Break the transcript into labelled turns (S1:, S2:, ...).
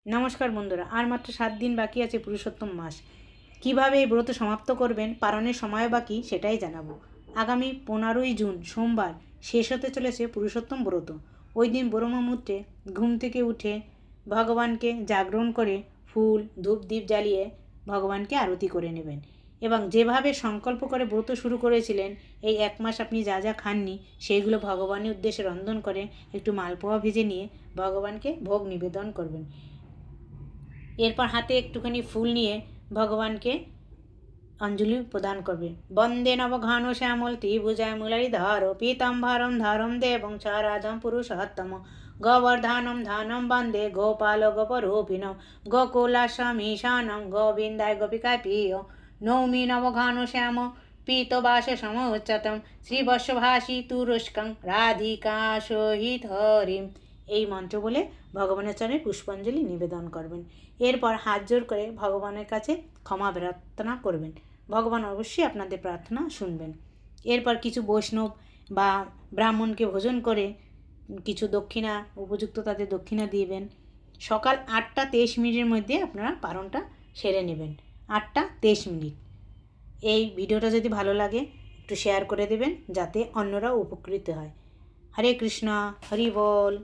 S1: নমস্কার বন্ধুরা, আর মাত্র 7 দিন বাকি আছে পুরুষোত্তম মাস। কিভাবে এই ব্রত সমাপ্ত করবেন, পালনের সময় বাকি সেটাই জানাবো। আগামী 15ই জুন সোমবার শেষ হতে চলেছে পুরুষোত্তম ব্রত। ওই দিন ব্রহ্মমুহূর্তে ঘুম থেকে উঠে ভগবানকে জাগরণ করে ফুল ধূপ দ্বীপ জ্বালিয়ে ভগবানকে আরতি করে নেবেন। এবং যেভাবে সংকল্প করে ব্রত শুরু করেছিলেন, এই 1 মাস আপনি যা যা খাননি সেইগুলো ভগবানের উদ্দেশ্যে রন্ধন করে একটু মালপোয়া ভেজে নিয়ে ভগবানকে ভোগ নিবেদন করবেন। এরপর হাতে একটুখানি ফুল নিয়ে ভগবানকে অঞ্জলি প্রদান করবে। বন্দে নবঘন শ্যামল ত্রিভুজায় মুরলীধর পীতাম্বরম ধরম দেবং চারাধম পুরুষোত্তম গোবর্ধনম ধানম বন্দে গোপাল গোপরূপিণ গোকুলাশ্রমীশানং গোবিন্দায় গোপিকায় প্রিয় নৌমি নবঘন শ্যাম পীতবাস সমোচ্চতম শ্রীবৎসভাসী তুরস্কং রাধিকা সহিত হরিম। এই মন্ত্র বলে ভগবানের চরণে পুষ্পাঞ্জলি নিবেদন করবেন। এরপর হাত জোর করে ভগবানের কাছে ক্ষমা প্রার্থনা করবেন। ভগবান অবশ্যই আপনাদের প্রার্থনা শুনবেন। এরপর কিছু বৈষ্ণব বা ব্রাহ্মণকে ভোজন করে কিছু দক্ষিণা, উপযুক্ত তাদের দক্ষিণা দিবেন। সকাল 8টা 23 মিনিটের মধ্যে আপনারা পারণটা সেরে নেবেন। 8টা 23 মিনিট। এই ভিডিওটা যদি ভালো লাগে একটু শেয়ার করে দেবেন, যাতে অন্যরাও উপকৃত হয়। হরে কৃষ্ণ, হরি বল।